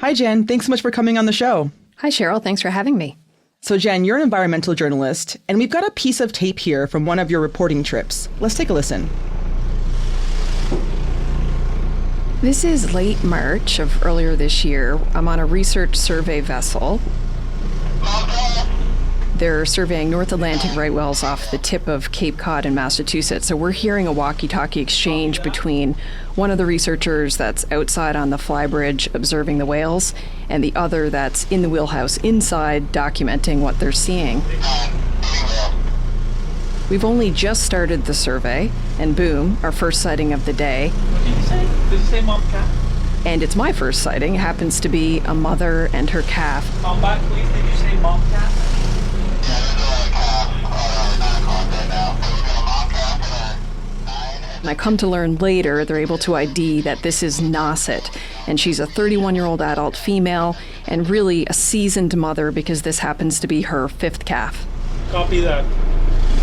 Hi, Jen. Thanks so much for coming on the show. Hi, Cheryl. Thanks for having me. So, Jen, you're an environmental journalist, and we've got a piece of tape here from one of your reporting trips. Let's take a listen. This is late March of earlier this year. I'm on a research survey vessel. They're surveying North Atlantic right whales off the tip of Cape Cod in Massachusetts. So we're hearing a walkie-talkie exchange between one of the researchers that's outside on the flybridge observing the whales and the other that's in the wheelhouse inside documenting what they're seeing. We've only just started the survey, and boom, our first sighting of the day. What did you say? Did you say mom calf? And it's my first sighting. It happens to be a mother and her calf. Come back, please. Did you say mom calf? And I come to learn later they're able to ID that this is Nauset, and she's a 31-year-old adult female and really a seasoned mother because this happens to be her fifth calf. Copy that.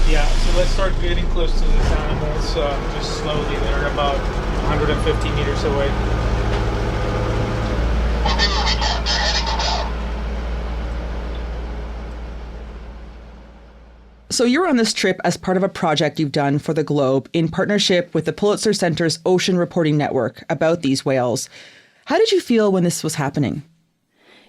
Yeah, so let's start getting close to these animals just slowly. They're about 150 meters away. So you're on this trip as part of a project you've done for the Globe in partnership with the Pulitzer Center's Ocean Reporting Network about these whales. How did you feel when this was happening?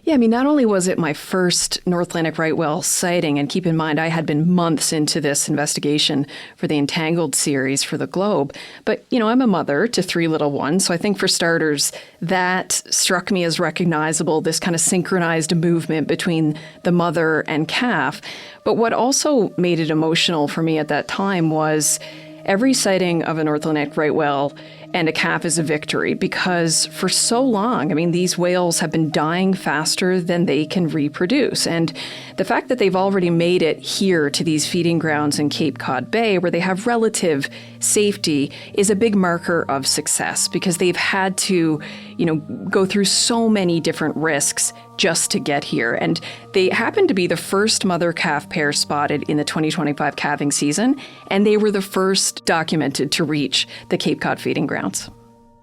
Yeah, I mean, not only was it my first North Atlantic right whale sighting, and keep in mind I had been months into this investigation for the Entangled series for the Globe, but, you know, I'm a mother to 3 little ones, so I think for starters, that struck me as recognizable, this kind of synchronized movement between the mother and calf. But what also made it emotional for me at that time was every sighting of a North Atlantic right whale and a calf is a victory because for so long, I mean, these whales have been dying faster than they can reproduce. And the fact that they've already made it here to these feeding grounds in Cape Cod Bay where they have relative safety is a big marker of success because they've had to, you know, go through so many different risks just to get here. And they happen to be the first mother-calf pair spotted in the 2025 calving season, and they were the first documented to reach the Cape Cod feeding grounds.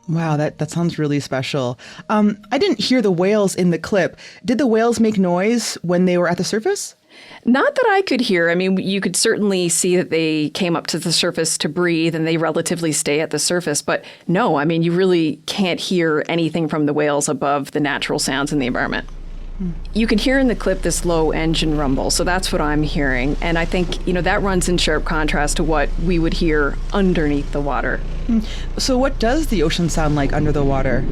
Wow, that sounds really special. I didn't hear the whales in the clip. Did the whales make noise when they were at the surface? Not that I could hear. I mean, you could certainly see that they came up to the surface to breathe and they relatively stay at the surface. But no, I mean, you really can't hear anything from the whales above the natural sounds in the environment. You can hear in the clip this low engine rumble, so that's what I'm hearing. And I think, you know, that runs in sharp contrast to what we would hear underneath the water. So what does the ocean sound like under the water?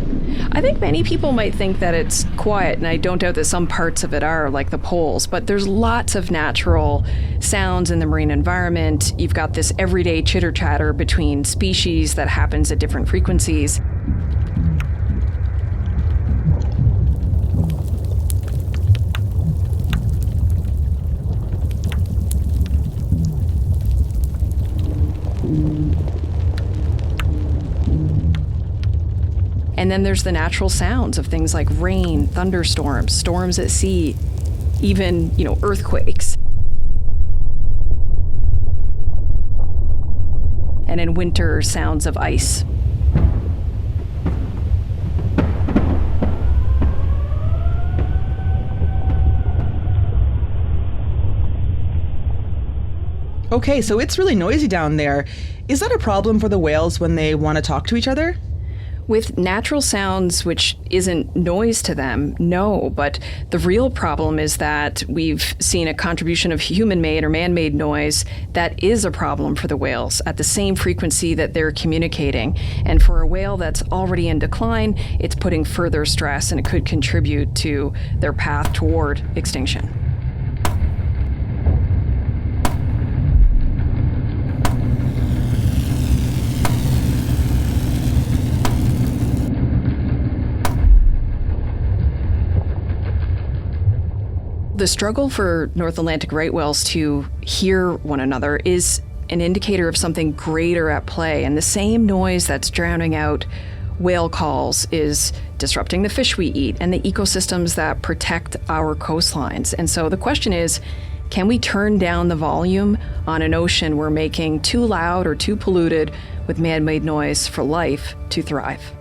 I think many people might think that it's quiet, and I don't doubt that some parts of it are, like the poles, but there's lots of natural sounds in the marine environment. You've got this everyday chitter-chatter between species that happens at different frequencies. And then there's the natural sounds of things like rain, thunderstorms, storms at sea, even, you know, earthquakes. And in winter, sounds of ice. Okay, so it's really noisy down there. Is that a problem for the whales when they want to talk to each other? With natural sounds, which isn't noise to them, no. But the real problem is that we've seen a contribution of human-made or man-made noise that is a problem for the whales at the same frequency that they're communicating. And for a whale that's already in decline, it's putting further stress and it could contribute to their path toward extinction. The struggle for North Atlantic right whales to hear one another is an indicator of something greater at play, and the same noise that's drowning out whale calls is disrupting the fish we eat and the ecosystems that protect our coastlines. And so the question is, can we turn down the volume on an ocean we're making too loud or too polluted with man-made noise for life to thrive?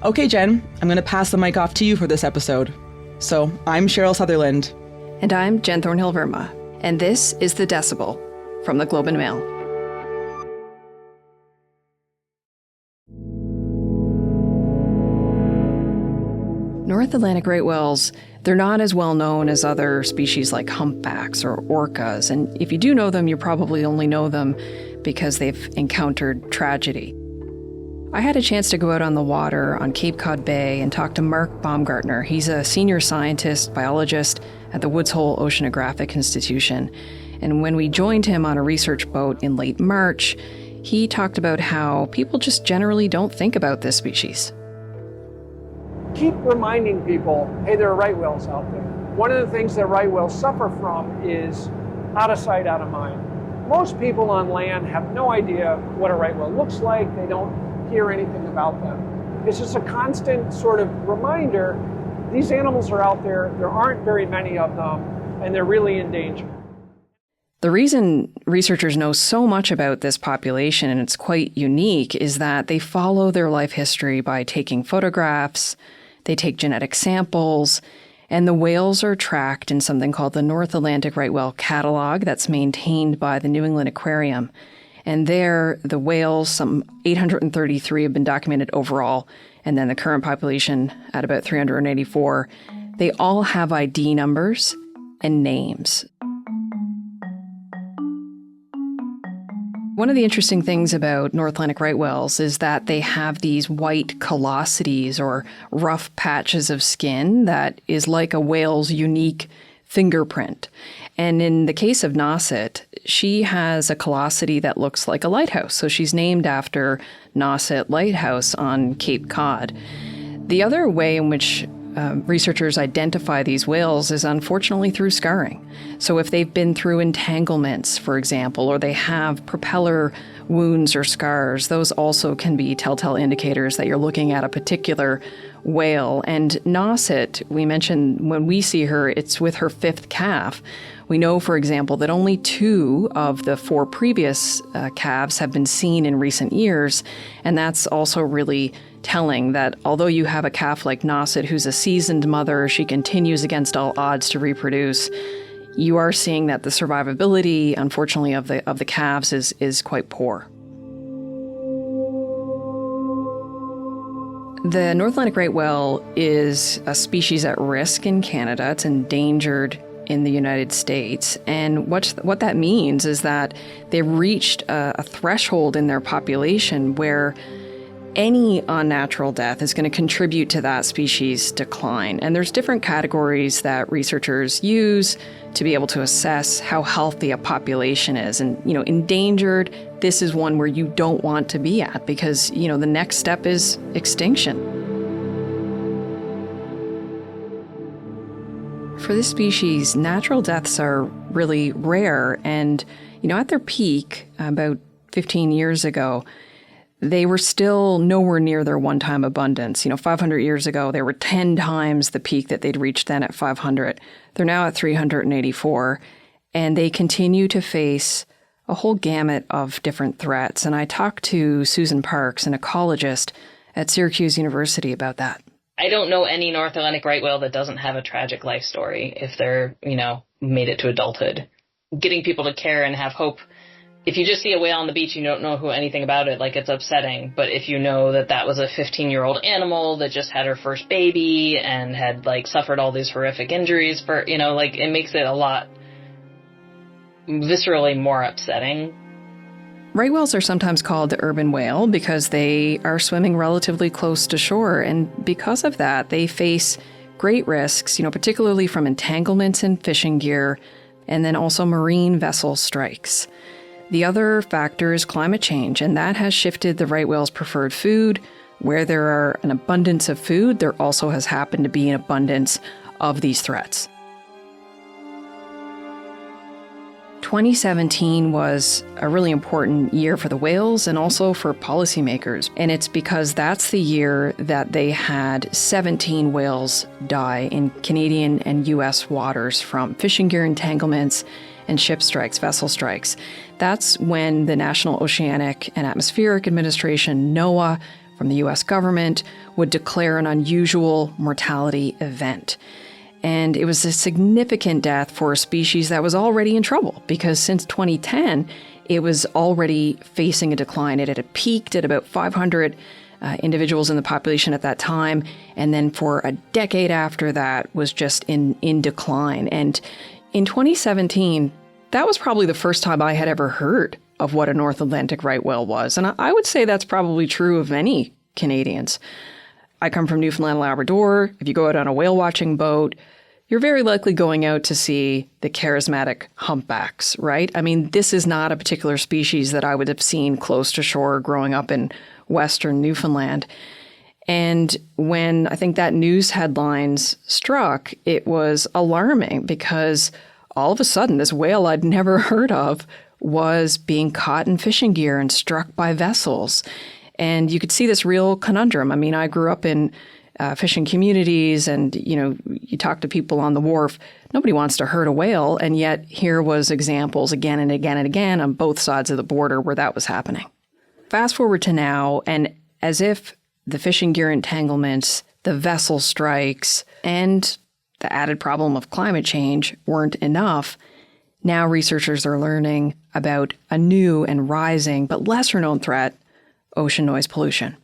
Okay, Jen, I'm going to pass the mic off to you for this episode. So, I'm Cheryl Sutherland. And I'm Jenn Thornhill Verma. And this is The Decibel from the Globe and Mail. North Atlantic right whales, they're not as well known as other species like humpbacks or orcas. And if you do know them, you probably only know them because they've encountered tragedy. I had a chance to go out on the water on Cape Cod Bay and talk to Mark Baumgartner. He's a senior scientist, biologist at the Woods Hole Oceanographic Institution. And when we joined him on a research boat in late March, he talked about how people just generally don't think about this species. Keep reminding people, hey, there are right whales out there. One of the things that right whales suffer from is out of sight, out of mind. Most people on land have no idea what a right whale looks like. They don't hear anything about them. It's just a constant sort of reminder, these animals are out there, there aren't very many of them, and they're really in danger. The reason researchers know so much about this population, and it's quite unique, is that they follow their life history by taking photographs, they take genetic samples, and the whales are tracked in something called the North Atlantic Right Whale Catalog that's maintained by the New England Aquarium. And there, the whales, some 833 have been documented overall, and then the current population at about 384, they all have ID numbers and names. One of the interesting things about North Atlantic right whales is that they have these white callosities or rough patches of skin that is like a whale's unique fingerprint. And in the case of Nauset, she has a callosity that looks like a lighthouse. So she's named after Nauset Lighthouse on Cape Cod. The other way in which researchers identify these whales is unfortunately through scarring. So if they've been through entanglements, for example, or they have propeller wounds or scars, those also can be telltale indicators that you're looking at a particular whale. And Nauset, we mentioned when we see her, it's with her fifth calf. We know, for example, that only 2 of the 4 previous calves have been seen in recent years. And that's also really telling that although you have a calf like Nauset, who's a seasoned mother, she continues against all odds to reproduce, you are seeing that the survivability, unfortunately, of the calves is quite poor. The North Atlantic right whale is a species at risk in Canada. It's endangered in the United States. And what that means is that they've reached a threshold in their population where any unnatural death is going to contribute to that species' decline. And there's different categories that researchers use to be able to assess how healthy a population is. And, endangered, this is one where you don't want to be at because, the next step is extinction. For this species, natural deaths are really rare. And, at their peak, about 15 years ago, they were still nowhere near their one-time abundance. 500 years ago, they were 10 times the peak that they'd reached then at 500. They're now at 384, and they continue to face a whole gamut of different threats. And I talked to Susan Parks, an ecologist at Syracuse University, about that. I don't know any North Atlantic right whale that doesn't have a tragic life story if they're, made it to adulthood. Getting people to care and have hope. If you just see a whale on the beach, you don't know anything about it, it's upsetting. But if you know that was a 15-year-old animal that just had her first baby and had, suffered all these horrific injuries for, it makes it a lot viscerally more upsetting. Right whales are sometimes called the urban whale because they are swimming relatively close to shore. And because of that, they face great risks, particularly from entanglements in fishing gear and then also marine vessel strikes. The other factor is climate change, and that has shifted the right whale's preferred food. Where there are an abundance of food, there also has happened to be an abundance of these threats. 2017 was a really important year for the whales and also for policymakers. And it's because that's the year that they had 17 whales die in Canadian and U.S. waters from fishing gear entanglements and ship strikes, vessel strikes. That's when the National Oceanic and Atmospheric Administration, NOAA, from the U.S. government would declare an unusual mortality event. And it was a significant death for a species that was already in trouble, because since 2010, it was already facing a decline. It had peaked at about 500 individuals in the population at that time, and then for a decade after that was just in decline. And in 2017, that was probably the first time I had ever heard of what a North Atlantic right whale was. And I would say that's probably true of many Canadians. I come from Newfoundland and Labrador. If you go out on a whale watching boat, you're very likely going out to see the charismatic humpbacks, right? I mean, this is not a particular species that I would have seen close to shore growing up in Western Newfoundland. And when I think that news headlines struck, it was alarming because all of a sudden this whale I'd never heard of was being caught in fishing gear and struck by vessels. And you could see this real conundrum. I mean, I grew up in fishing communities, and, you know, you talk to people on the wharf, nobody wants to hurt a whale, and yet here was examples again and again and again on both sides of the border where that was happening. Fast forward to now, and as if the fishing gear entanglements, the vessel strikes, and the added problem of climate change weren't enough, now researchers are learning about a new and rising but lesser known threat, ocean noise pollution.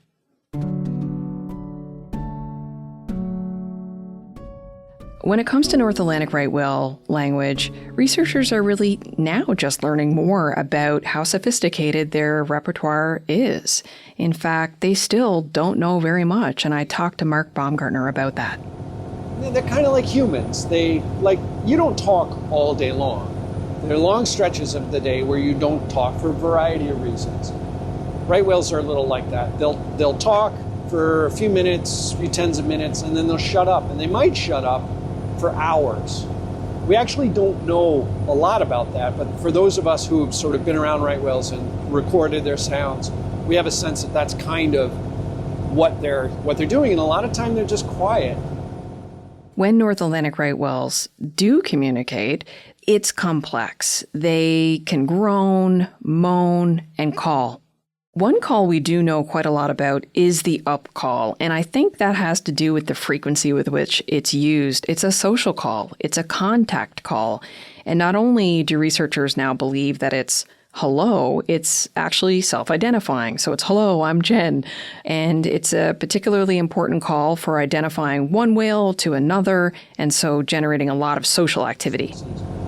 When it comes to North Atlantic right whale language, researchers are really now just learning more about how sophisticated their repertoire is. In fact, they still don't know very much, and I talked to Mark Baumgartner about that. They're kind of like humans. You don't talk all day long. There are long stretches of the day where you don't talk for a variety of reasons. Right whales are a little like that. They'll talk for a few minutes, a few tens of minutes, and then they'll shut up, and they might shut up for hours. We actually don't know a lot about that, but for those of us who have sort of been around right whales and recorded their sounds, we have a sense that that's kind of what they're doing, and a lot of time they're just quiet. When North Atlantic right whales do communicate, it's complex. They can groan, moan, and call. One call we do know quite a lot about is the up call, and I think that has to do with the frequency with which it's used. It's a social call. It's a contact call. And not only do researchers now believe that it's hello, it's actually self-identifying. So it's hello, I'm Jenn. And it's a particularly important call for identifying one whale to another, and so generating a lot of social activity.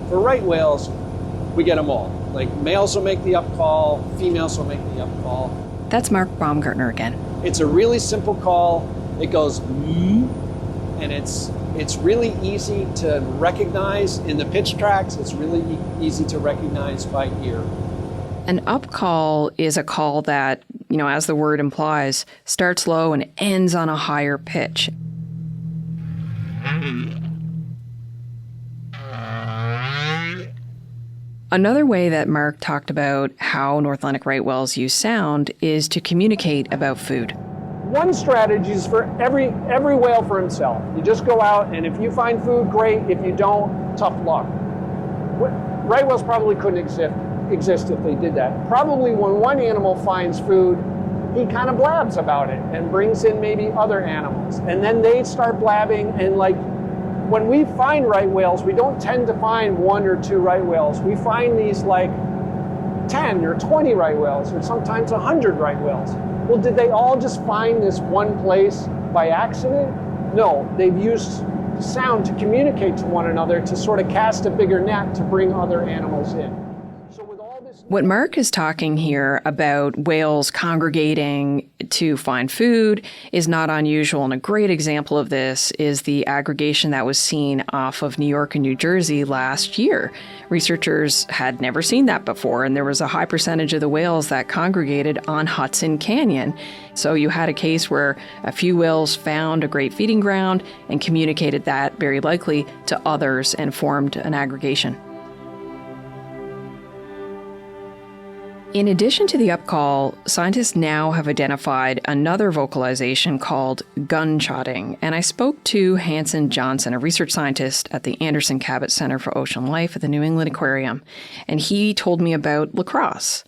For right whales, we get them all. Like, males will make the up call, females will make the up call. That's Mark Baumgartner again. It's a really simple call. It goes and it's really easy to recognize in the pitch tracks. It's really easy to recognize by ear. An up call is a call that, you know, as the word implies, starts low and ends on a higher pitch. Another way that Mark talked about how North Atlantic right whales use sound is to communicate about food. One strategy is for every whale for himself. You just go out, and if you find food, great. If you don't, tough luck. Right whales probably couldn't exist if they did that. Probably when one animal finds food, he kind of blabs about it and brings in maybe other animals. And then they start blabbing, and when we find right whales, we don't tend to find one or two right whales. We find these 10 or 20 right whales, or sometimes 100 right whales. Well, did they all just find this one place by accident? No, they've used sound to communicate to one another to sort of cast a bigger net to bring other animals in. What Mark is talking here about whales congregating to find food is not unusual, and a great example of this is the aggregation that was seen off of New York and New Jersey last year. Researchers had never seen that before, and there was a high percentage of the whales that congregated on Hudson Canyon. So you had a case where a few whales found a great feeding ground and communicated that very likely to others and formed an aggregation. In addition to the upcall, scientists now have identified another vocalization called gunshotting, and I spoke to Hanson Johnson, a research scientist at the Anderson Cabot Center for Ocean Life at the New England Aquarium, and he told me about lacrosse.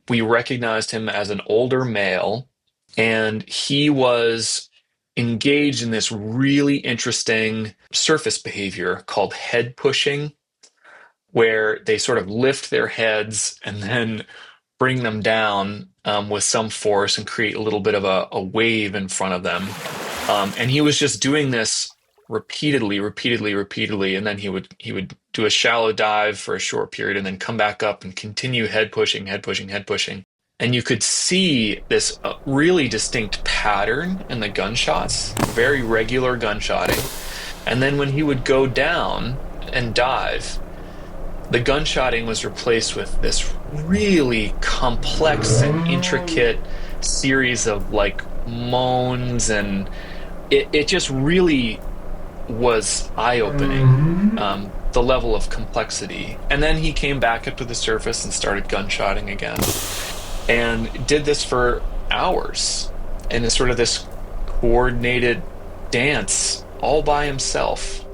We recognized him as an older male And he was engaged in this really interesting surface behavior called head pushing, where they sort of lift their heads and then bring them down with some force and create a little bit of a wave in front of them. And he was just doing this repeatedly, and then he would do a shallow dive for a short period and then come back up and continue head pushing. And you could see this really distinct pattern in the gunshots, very regular gunshotting. And then when he would go down and dive, the gunshotting was replaced with this really complex and intricate series of like moans, and it just really was eye-opening, the level of complexity. And then he came back up to the surface and started gunshotting again, and did this for hours, and it's sort of this coordinated dance all by himself.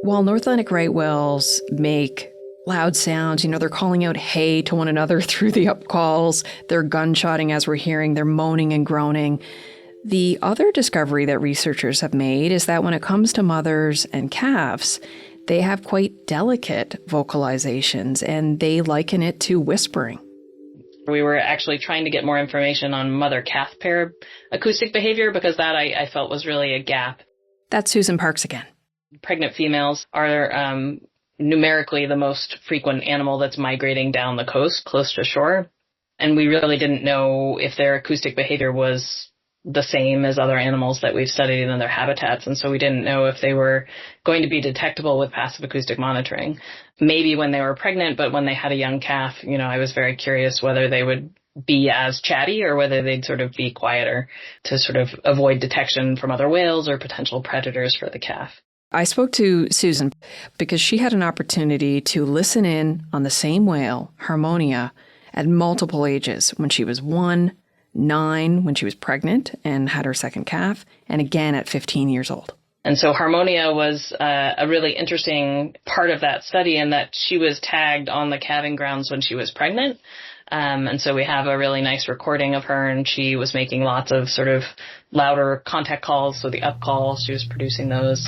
While North Atlantic right whales make loud sounds, they're calling out hey to one another through the upcalls, they're gunshotting as we're hearing, they're moaning and groaning. The other discovery that researchers have made is that when it comes to mothers and calves, they have quite delicate vocalizations, and they liken it to whispering. We were actually trying to get more information on mother-calf pair acoustic behavior, because that I felt was really a gap. That's Susan Parks again. Pregnant females are numerically the most frequent animal that's migrating down the coast, close to shore. And we really didn't know if their acoustic behavior was the same as other animals that we've studied in their habitats. And so we didn't know if they were going to be detectable with passive acoustic monitoring. Maybe when they were pregnant, but when they had a young calf, I was very curious whether they would be as chatty or whether they'd sort of be quieter to sort of avoid detection from other whales or potential predators for the calf. I spoke to Susan because she had an opportunity to listen in on the same whale, Harmonia, at multiple ages, when she was 1, 9, when she was pregnant and had her second calf, and again at 15 years old. And so Harmonia was a really interesting part of that study, in that she was tagged on the calving grounds when she was pregnant. And so we have a really nice recording of her, and she was making lots of sort of louder contact calls, so the up calls, she was producing those.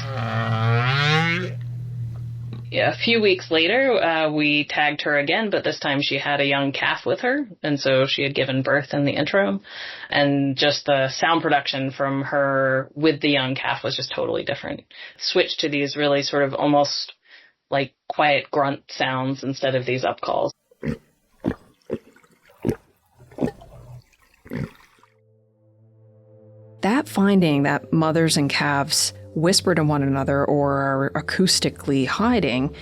A few weeks later, we tagged her again, but this time she had a young calf with her, and so she had given birth in the interim. And just the sound production from her with the young calf was just totally different. Switched to these really sort of almost like quiet grunt sounds instead of these up calls. That finding that mothers and calves whisper to one another or are acoustically hiding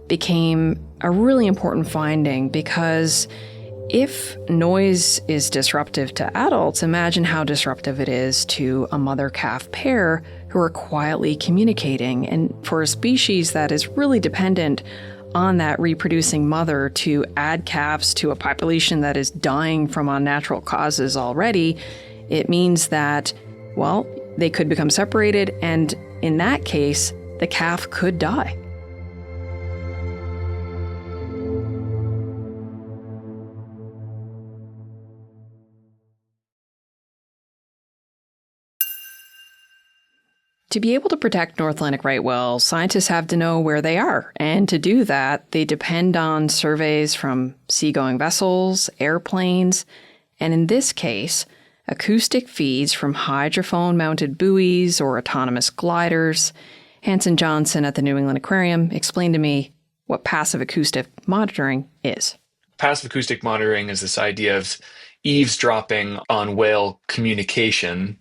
became a really important finding, because if noise is disruptive to adults, imagine how disruptive it is to a mother-calf pair who are quietly communicating. And for a species that is really dependent on that reproducing mother to add calves to a population that is dying from unnatural causes already, it means that, well, they could become separated, and in that case, the calf could die. To be able to protect North Atlantic right whales, scientists have to know where they are. And to do that, they depend on surveys from seagoing vessels, airplanes, and in this case, acoustic feeds from hydrophone-mounted buoys or autonomous gliders. Hanson Johnson at the New England Aquarium explained to me what passive acoustic monitoring is. Passive acoustic monitoring is this idea of eavesdropping on whale communication,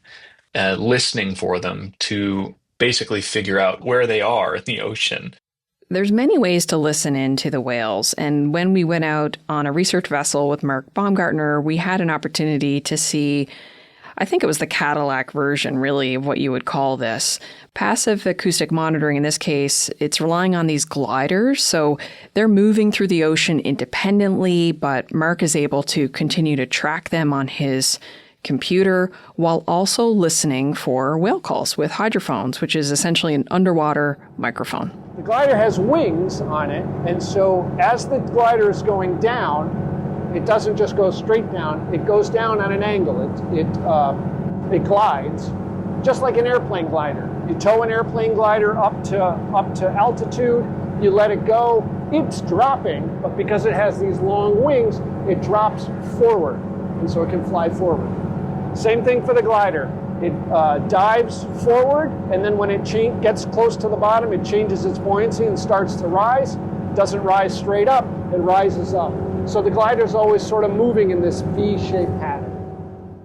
listening for them to basically figure out where they are in the ocean. There's many ways to listen in to the whales, and when we went out on a research vessel with Mark Baumgartner, we had an opportunity to see, I think it was the Cadillac version, really, of what you would call this. Passive acoustic monitoring, in this case, it's relying on these gliders, so they're moving through the ocean independently, but Mark is able to continue to track them on his computer while also listening for whale calls with hydrophones, which is essentially an underwater microphone. The glider has wings on it, and so as the glider is going down, it doesn't just go straight down, it goes down at an angle. It glides, just like an airplane glider. You tow an airplane glider up to altitude, you let it go, it's dropping, but because it has these long wings, it drops forward, and so it can fly forward. Same thing for the glider. It dives forward, and then when it gets close to the bottom, it changes its buoyancy and starts to rise. It doesn't rise straight up, it rises up. So the glider's always sort of moving in this V-shaped pattern.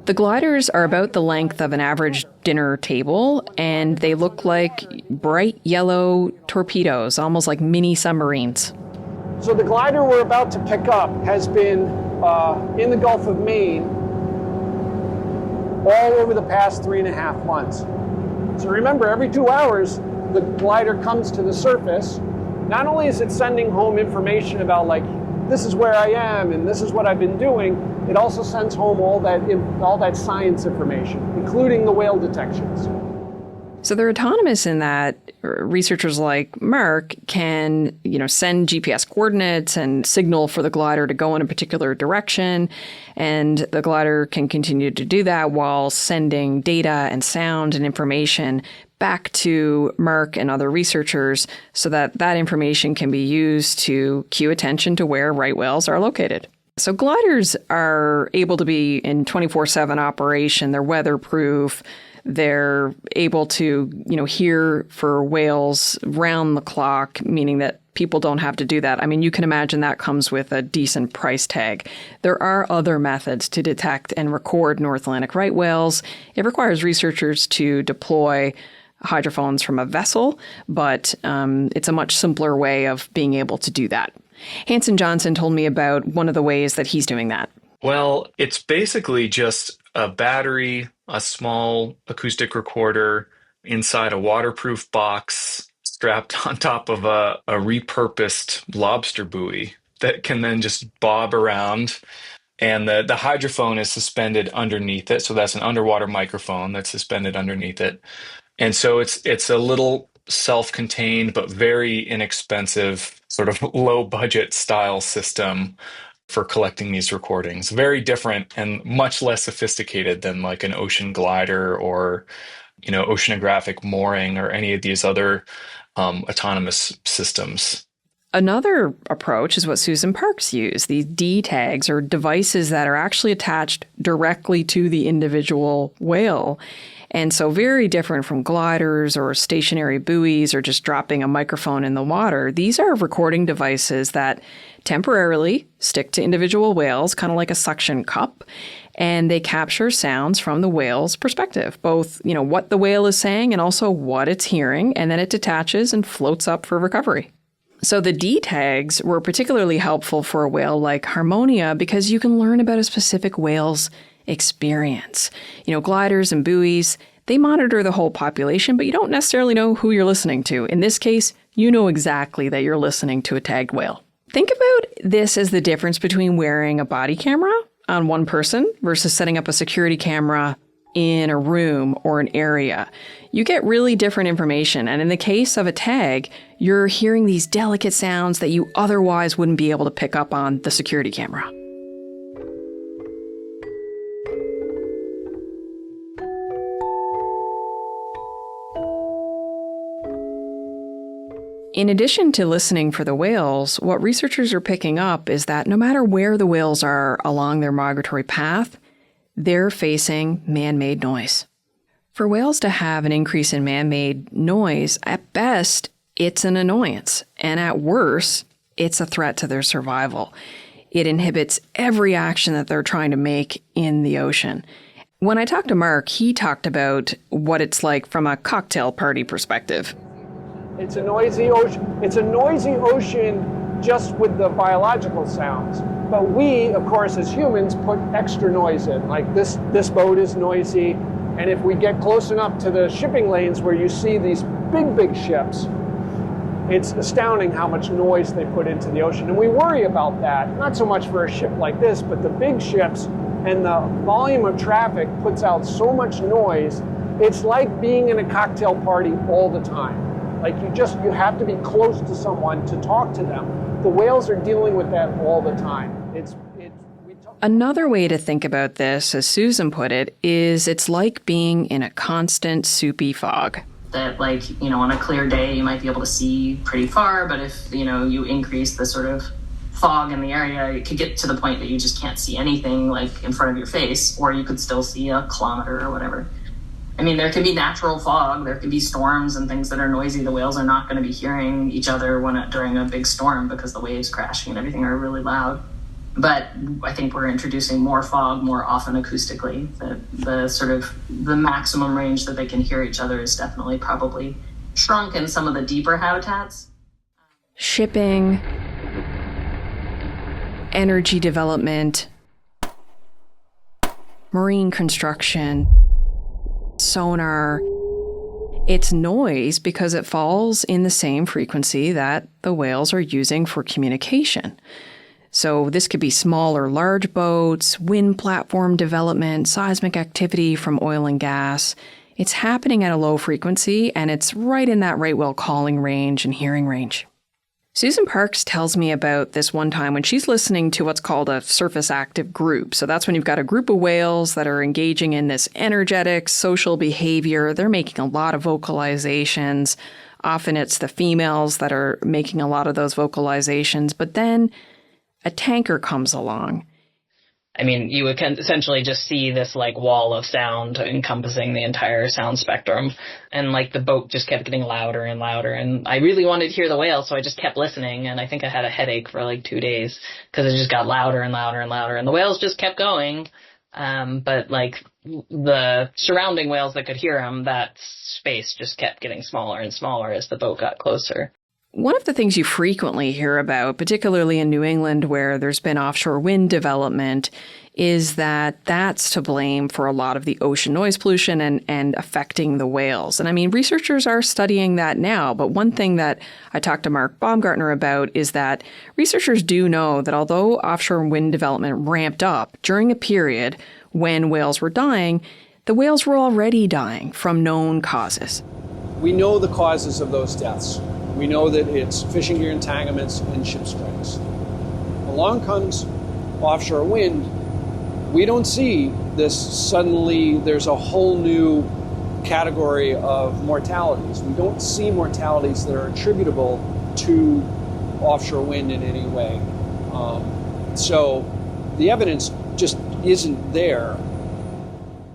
The gliders are about the length of an average dinner table, and they look like bright yellow torpedoes, almost like mini submarines. So the glider we're about to pick up has been in the Gulf of Maine all over the past 3.5 months. So remember, every 2 hours, the glider comes to the surface. Not only is it sending home information about, like, this is where I am and this is what I've been doing, it also sends home all that science information, including the whale detections. So they're autonomous in that researchers like Mark can, send GPS coordinates and signal for the glider to go in a particular direction. And the glider can continue to do that while sending data and sound and information back to Mark and other researchers so that that information can be used to cue attention to where right whales are located. So gliders are able to be in 24/7 operation. They're weatherproof. They're able to, hear for whales round the clock, meaning that people don't have to do that. I mean, you can imagine that comes with a decent price tag. There are other methods to detect and record North Atlantic right whales. It requires researchers to deploy hydrophones from a vessel, but it's a much simpler way of being able to do that. Hanson Johnson told me about one of the ways that he's doing that. Well, it's basically just a battery, a small acoustic recorder inside a waterproof box strapped on top of a repurposed lobster buoy that can then just bob around. And the hydrophone is suspended underneath it. So that's an underwater microphone that's suspended underneath it. And so it's a little self-contained but very inexpensive sort of low budget style system for collecting these recordings. Very different and much less sophisticated than like an ocean glider or, oceanographic mooring or any of these other autonomous systems. Another approach is what Susan Parks used, these D tags, or devices that are actually attached directly to the individual whale. And so very different from gliders or stationary buoys or just dropping a microphone in the water. These are recording devices that temporarily stick to individual whales, kind of like a suction cup, and they capture sounds from the whale's perspective, both, what the whale is saying and also what it's hearing, and then it detaches and floats up for recovery. So the D tags were particularly helpful for a whale like Harmonia because you can learn about a specific whale's experience. Gliders and buoys, they monitor the whole population, but you don't necessarily know who you're listening to. In this case, you know exactly that you're listening to a tagged whale. Think about this as the difference between wearing a body camera on one person versus setting up a security camera in a room or an area. You get really different information. And in the case of a tag, you're hearing these delicate sounds that you otherwise wouldn't be able to pick up on the security camera. In addition to listening for the whales, what researchers are picking up is that no matter where the whales are along their migratory path, they're facing man-made noise. For whales to have an increase in man-made noise, at best, it's an annoyance, and at worst, it's a threat to their survival. It inhibits every action that they're trying to make in the ocean. When I talked to Mark, he talked about what it's like from a cocktail party perspective. It's a noisy ocean. It's a noisy ocean just with the biological sounds. But we, of course, as humans, put extra noise in. Like this boat is noisy. And if we get close enough to the shipping lanes where you see these big ships, it's astounding how much noise they put into the ocean. And we worry about that, not so much for a ship like this, but the big ships, and the volume of traffic puts out so much noise, it's like being in a cocktail party all the time. Like you have to be close to someone to talk to them. The whales are dealing with that all the time. Another way to think about this, as Susan put it, is it's like being in a constant soupy fog. That, like, on a clear day, you might be able to see pretty far, but if, you increase the sort of fog in the area, it could get to the point that you just can't see anything, like, in front of your face, or you could still see a kilometer or whatever. I mean, there can be natural fog, there can be storms and things that are noisy. The whales are not going to be hearing each other during a big storm because the waves crashing and everything are really loud. But I think we're introducing more fog more often acoustically. The maximum range that they can hear each other is definitely probably shrunk in some of the deeper habitats. Shipping, energy development, marine construction, sonar. It's noise because it falls in the same frequency that the whales are using for communication. So this could be small or large boats, wind platform development, seismic activity from oil and gas. It's happening at a low frequency, and it's right in that right whale calling range and hearing range. Susan Parks tells me about this one time when she's listening to what's called a surface active group. So that's when you've got a group of whales that are engaging in this energetic social behavior. They're making a lot of vocalizations. Often it's the females that are making a lot of those vocalizations. But then a tanker comes along. I mean, you would essentially just see this like wall of sound encompassing the entire sound spectrum. And like the boat just kept getting louder and louder. And I really wanted to hear the whale, so I just kept listening. And I think I had a headache for like 2 days because it just got louder and louder and louder. And the whales just kept going. But like the surrounding whales that could hear them, that space just kept getting smaller and smaller as the boat got closer. One of the things you frequently hear about, particularly in New England where there's been offshore wind development, is that that's to blame for a lot of the ocean noise pollution and affecting the whales. And I mean, researchers are studying that now. But one thing that I talked to Mark Baumgartner about is that researchers do know that although offshore wind development ramped up during a period when whales were dying, the whales were already dying from known causes. We know the causes of those deaths. We know that it's fishing gear entanglements and ship strikes. Along comes offshore wind. We don't see this suddenly, there's a whole new category of mortalities. We don't see mortalities that are attributable to offshore wind in any way. So the evidence just isn't there.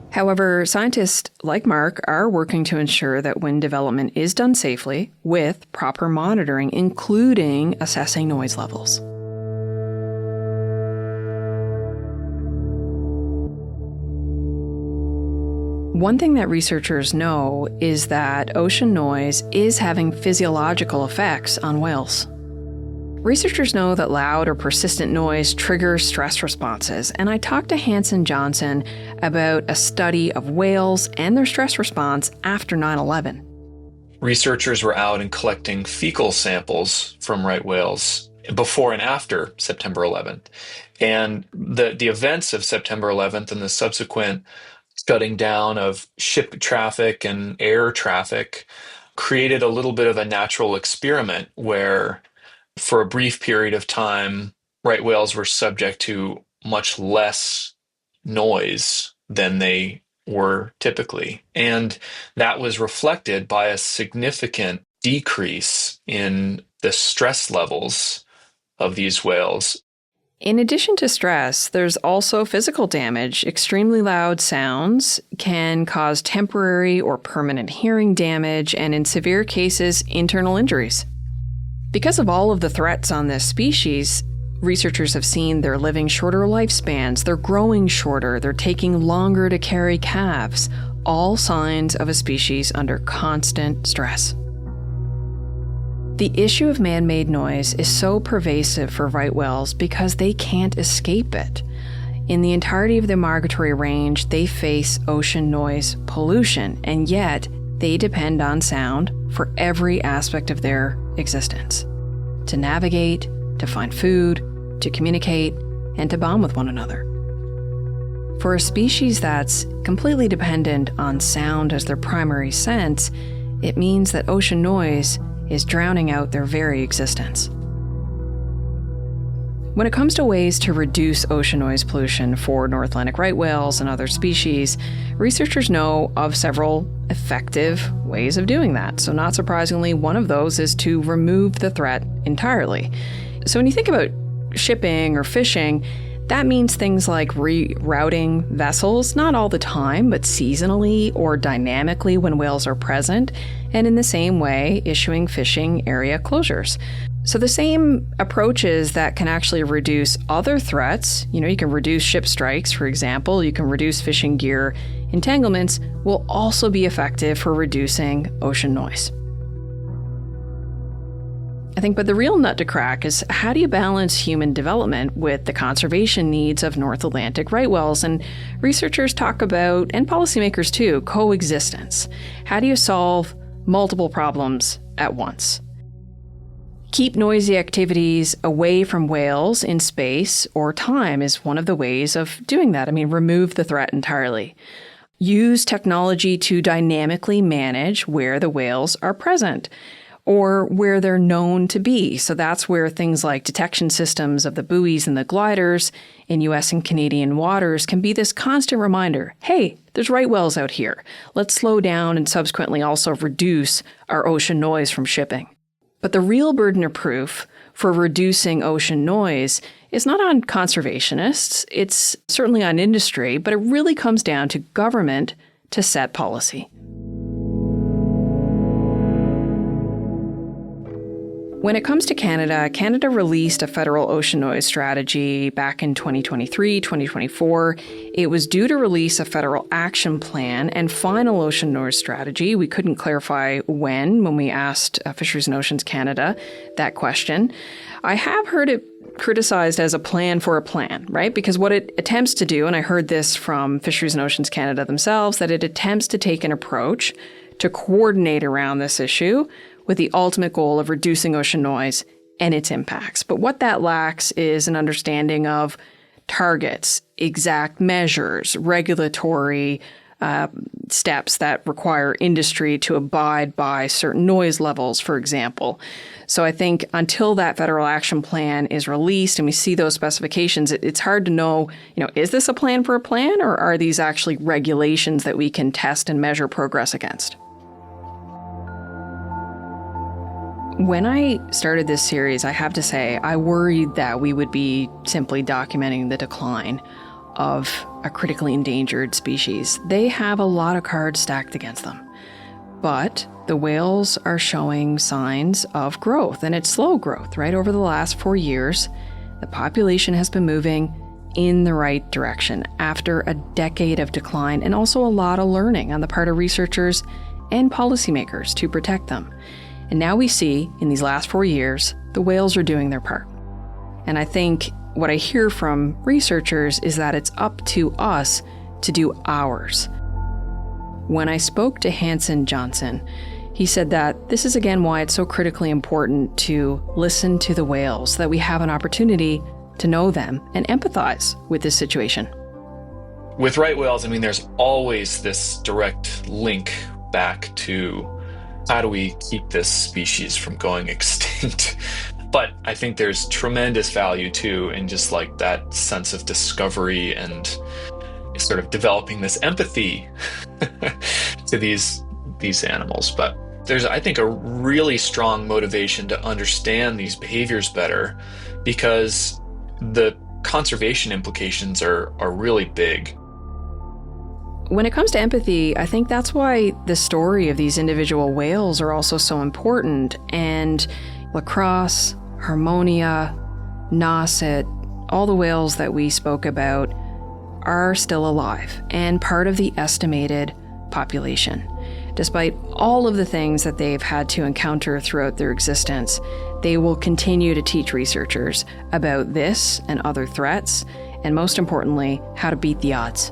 However, scientists like Mark are working to ensure that wind development is done safely with proper monitoring, including assessing noise levels. One thing that researchers know is that ocean noise is having physiological effects on whales. Researchers know that loud or persistent noise triggers stress responses, and I talked to Hanson Johnson about a study of whales and their stress response after 9/11. Researchers were out and collecting fecal samples from right whales before and after September 11th. And the events of September 11th and the subsequent shutting down of ship traffic and air traffic created a little bit of a natural experiment where for a brief period of time, right whales were subject to much less noise than they were typically. And that was reflected by a significant decrease in the stress levels of these whales. In addition to stress, there's also physical damage. Extremely loud sounds can cause temporary or permanent hearing damage, and in severe cases, internal injuries. Because of all of the threats on this species, researchers have seen they're living shorter lifespans, they're growing shorter, they're taking longer to carry calves, all signs of a species under constant stress. The issue of man-made noise is so pervasive for right whales because they can't escape it. In the entirety of their migratory range, they face ocean noise pollution, and yet they depend on sound for every aspect of their existence. To navigate, to find food, to communicate, and to bond with one another. For a species that's completely dependent on sound as their primary sense, it means that ocean noise is drowning out their very existence. When it comes to ways to reduce ocean noise pollution for North Atlantic right whales and other species, researchers know of several effective ways of doing that. So not surprisingly, one of those is to remove the threat entirely. So when you think about shipping or fishing, that means things like rerouting vessels, not all the time, but seasonally or dynamically when whales are present, and in the same way, issuing fishing area closures. So the same approaches that can actually reduce other threats, you can reduce ship strikes, for example, you can reduce fishing gear entanglements, will also be effective for reducing ocean noise. But the real nut to crack is, how do you balance human development with the conservation needs of North Atlantic right whales? And researchers talk about, and policymakers too, coexistence. How do you solve multiple problems at once? Keep noisy activities away from whales in space or time is one of the ways of doing that. Remove the threat entirely. Use technology to dynamically manage where the whales are present or where they're known to be. So that's where things like detection systems of the buoys and the gliders in US and Canadian waters can be this constant reminder, hey, there's right whales out here. Let's slow down and subsequently also reduce our ocean noise from shipping. But the real burden of proof for reducing ocean noise is not on conservationists, it's certainly on industry, but it really comes down to government to set policy. When it comes to Canada, Canada released a federal ocean noise strategy back in 2023, 2024. It was due to release a federal action plan and final ocean noise strategy. We couldn't clarify when we asked Fisheries and Oceans Canada that question. I have heard it criticized as a plan for a plan, right? Because what it attempts to do, and I heard this from Fisheries and Oceans Canada themselves, that it attempts to take an approach to coordinate around this issue with the ultimate goal of reducing ocean noise and its impacts. But what that lacks is an understanding of targets, exact measures, regulatory steps that require industry to abide by certain noise levels, for example. So I think until that federal action plan is released and we see those specifications, it's hard to know, is this a plan for a plan, or are these actually regulations that we can test and measure progress against? When I started this series, I have to say, I worried that we would be simply documenting the decline of a critically endangered species. They have a lot of cards stacked against them. But the whales are showing signs of growth, and it's slow growth, right? Over the last 4 years, the population has been moving in the right direction after a decade of decline, and also a lot of learning on the part of researchers and policymakers to protect them. And now we see, in these last 4 years, the whales are doing their part. And I think what I hear from researchers is that it's up to us to do ours. When I spoke to Hanson Johnson, he said that this is again why it's so critically important to listen to the whales, so that we have an opportunity to know them and empathize with this situation. With right whales, there's always this direct link back to how do we keep this species from going extinct? But I think there's tremendous value too in just like that sense of discovery and sort of developing this empathy to these animals. But there's, I think, a really strong motivation to understand these behaviors better, because the conservation implications are really big. When it comes to empathy, I think that's why the story of these individual whales are also so important. And Lacrosse, Harmonia, Nauset, all the whales that we spoke about are still alive and part of the estimated population. Despite all of the things that they've had to encounter throughout their existence, they will continue to teach researchers about this and other threats, and most importantly, how to beat the odds.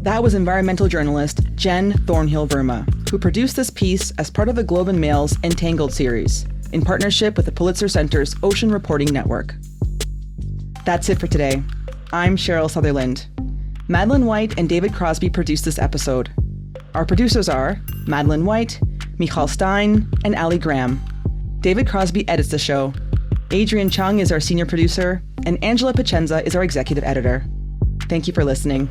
That was environmental journalist Jenn Thornhill Verma, who produced this piece as part of the Globe and Mail's Entangled series, in partnership with the Pulitzer Center's Ocean Reporting Network. That's it for today. I'm Cheryl Sutherland. Madeline White and David Crosby produced this episode. Our producers are Madeline White, Michal Stein, and Ali Graham. David Crosby edits the show. Adrian Chung is our senior producer, and Angela Pacenza is our executive editor. Thank you for listening.